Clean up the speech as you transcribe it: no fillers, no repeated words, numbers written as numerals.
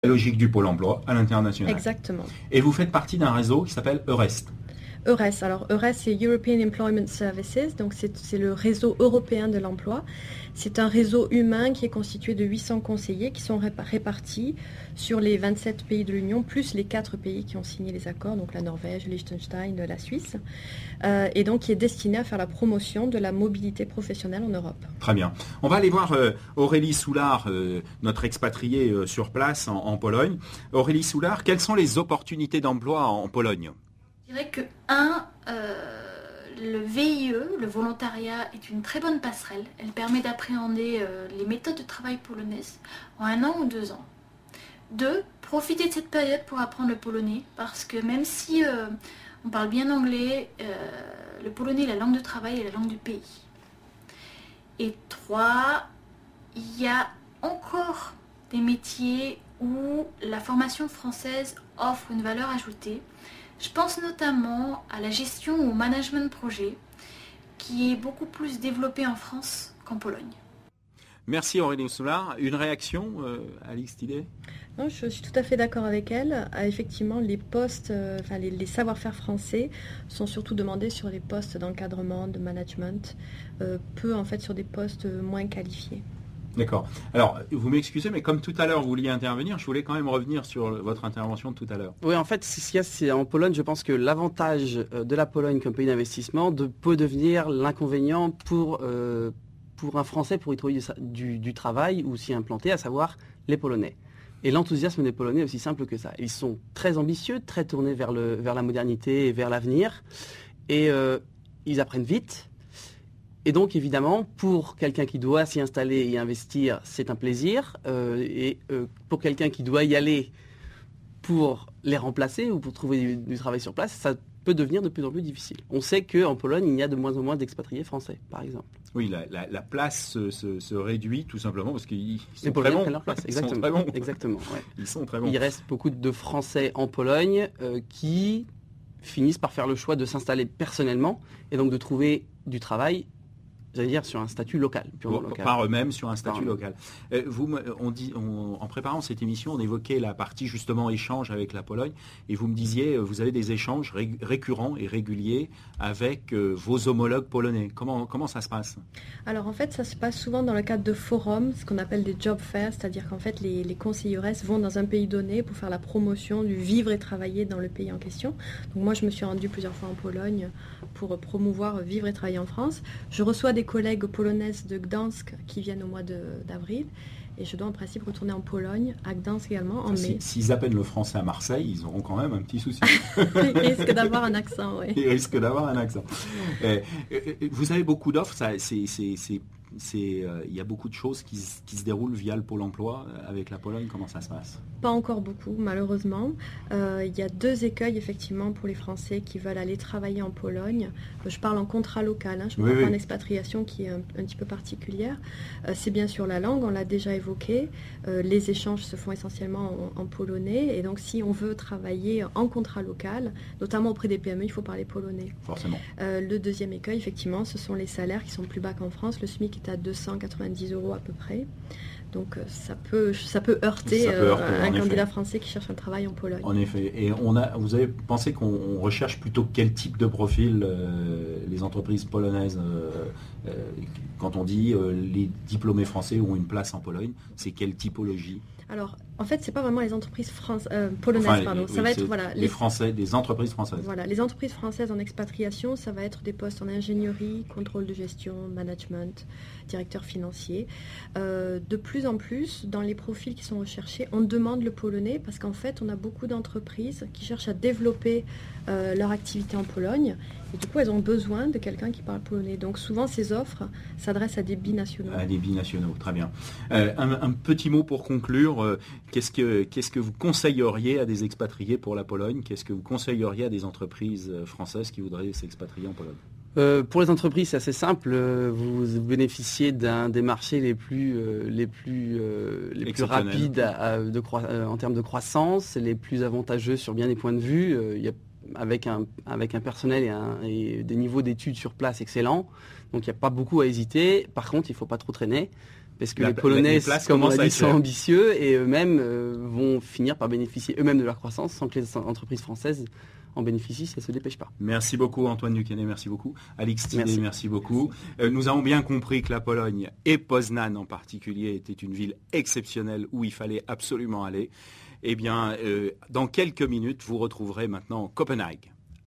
La logique du Pôle emploi à l'international. Exactement. Et vous faites partie d'un réseau qui s'appelle EURES. EURES, alors EURES c'est European Employment Services, donc c'est le réseau européen de l'emploi. C'est un réseau humain qui est constitué de 800 conseillers qui sont répartis sur les 27 pays de l'Union, plus les 4 pays qui ont signé les accords, donc la Norvège, Liechtenstein, la Suisse, et donc qui est destiné à faire la promotion de la mobilité professionnelle en Europe. Très bien. On va aller voir Aurélie Soulard, notre expatriée sur place en Pologne. Aurélie Soulard, quelles sont les opportunités d'emploi en Pologne ? Je dirais que, le VIE, le volontariat, est une très bonne passerelle. Elle permet d'appréhender les méthodes de travail polonaises en 1 an ou 2 ans. 2, profiter de cette période pour apprendre le polonais, parce que même si on parle bien anglais, le polonais est la langue de travail et la langue du pays. Et 3, il y a encore des métiers où la formation française offre une valeur ajoutée. Je pense notamment à la gestion ou au management de projet, qui est beaucoup plus développé en France qu'en Pologne. Merci Aurélie Soulard. Une réaction, Alix Tillet ? Non, je suis tout à fait d'accord avec elle. Effectivement, les postes, les savoir-faire français sont surtout demandés sur les postes d'encadrement, de management, peu en fait sur des postes moins qualifiés. D'accord. Alors, vous m'excusez, mais comme tout à l'heure vous vouliez intervenir, je voulais quand même revenir sur votre intervention de tout à l'heure. Oui, en fait, ce qu'il y a, c'est en Pologne, je pense que l'avantage de la Pologne comme pays d'investissement peut devenir l'inconvénient pour un Français pour y trouver du travail ou s'y implanter, à savoir les Polonais. Et l'enthousiasme des Polonais est aussi simple que ça. Ils sont très ambitieux, très tournés vers la modernité et vers l'avenir. Et ils apprennent vite. Et donc, évidemment, pour quelqu'un qui doit s'y installer et investir, c'est un plaisir. Pour quelqu'un qui doit y aller pour les remplacer ou pour trouver du travail sur place, ça peut devenir de plus en plus difficile. On sait qu'en Pologne, il y a de moins en moins d'expatriés français, par exemple. Oui, la place se réduit tout simplement parce qu'ils sont très bons. Leur place. Exactement. Ils sont très bons. Exactement, ouais. Ils sont très bons. Il reste beaucoup de Français en Pologne qui finissent par faire le choix de s'installer personnellement et donc de trouver du travail, j'allais dire, sur un statut local, purement local. Par eux-mêmes, sur un statut local. En préparant cette émission, on évoquait la partie justement échange avec la Pologne, et vous me disiez, vous avez des échanges récurrents et réguliers avec vos homologues polonais. Comment ça se passe ? Alors en fait, ça se passe souvent dans le cadre de forums, ce qu'on appelle des job fairs, c'est-à-dire qu'en fait, les conseillers vont dans un pays donné pour faire la promotion du vivre et travailler dans le pays en question. Donc moi, je me suis rendue plusieurs fois en Pologne pour promouvoir vivre et travailler en France. Je reçois des collègues polonaises de Gdansk qui viennent au mois d'avril et je dois en principe retourner en Pologne, à Gdansk également, en mai. S'ils appellent le français à Marseille, ils auront quand même un petit souci. Ils risquent d'avoir un accent, oui. Ils risquent d'avoir un accent. Vous avez beaucoup d'offres, il y a beaucoup de choses qui se déroulent via le Pôle emploi avec la Pologne. Comment ça se passe ? Pas encore beaucoup, malheureusement. Il y a 2 écueils, effectivement, pour les Français qui veulent aller travailler en Pologne. Je parle en contrat local, je ne parle pas en expatriation qui est un petit peu particulière. C'est bien sûr la langue, on l'a déjà évoqué. Les échanges se font essentiellement en polonais. Et donc, si on veut travailler en contrat local, notamment auprès des PME, il faut parler polonais. Forcément. Le deuxième écueil, effectivement, ce sont les salaires qui sont plus bas qu'en France. Le SMIC est à 290 € à peu près. Donc ça peut heurter un candidat français qui cherche un travail en Pologne. En effet. Et vous avez pensé qu'on recherche plutôt quel type de profil les entreprises polonaises quand on dit les diplômés français ont une place en Pologne, c'est quelle typologie ? Alors, en fait, c'est pas vraiment les entreprises polonaises, pardon. Ça va être les Français, des entreprises françaises. Voilà, les entreprises françaises en expatriation, ça va être des postes en ingénierie, contrôle de gestion, management, directeur financier. De plus en plus, dans les profils qui sont recherchés, on demande le polonais parce qu'en fait, on a beaucoup d'entreprises qui cherchent à développer leur activité en Pologne. Et du coup, elles ont besoin de quelqu'un qui parle polonais. Donc souvent, ces offres s'adressent à des binationaux. À des binationaux, très bien. Un petit mot pour conclure. Qu'est-ce que vous conseilleriez à des expatriés pour la Pologne ? Qu'est-ce que vous conseilleriez à des entreprises françaises qui voudraient s'expatrier en Pologne ? Pour les entreprises, c'est assez simple. Vous bénéficiez d'un des marchés les plus rapides en termes de croissance, les plus avantageux sur bien des points de vue. Avec un personnel et des niveaux d'études sur place excellents. Donc il n'y a pas beaucoup à hésiter. Par contre, il ne faut pas trop traîner Parce que les Polonais, comme on l'a dit, sont ambitieux et eux-mêmes vont finir par bénéficier eux-mêmes de leur croissance sans que les entreprises françaises en bénéficient si elles ne se dépêchent pas. Merci beaucoup Antoine Duquesne, merci beaucoup. Alix Tidé, merci beaucoup. Nous avons bien compris que la Pologne et Poznan en particulier était une ville exceptionnelle où il fallait absolument aller. Eh bien, dans quelques minutes, vous retrouverez maintenant Copenhague.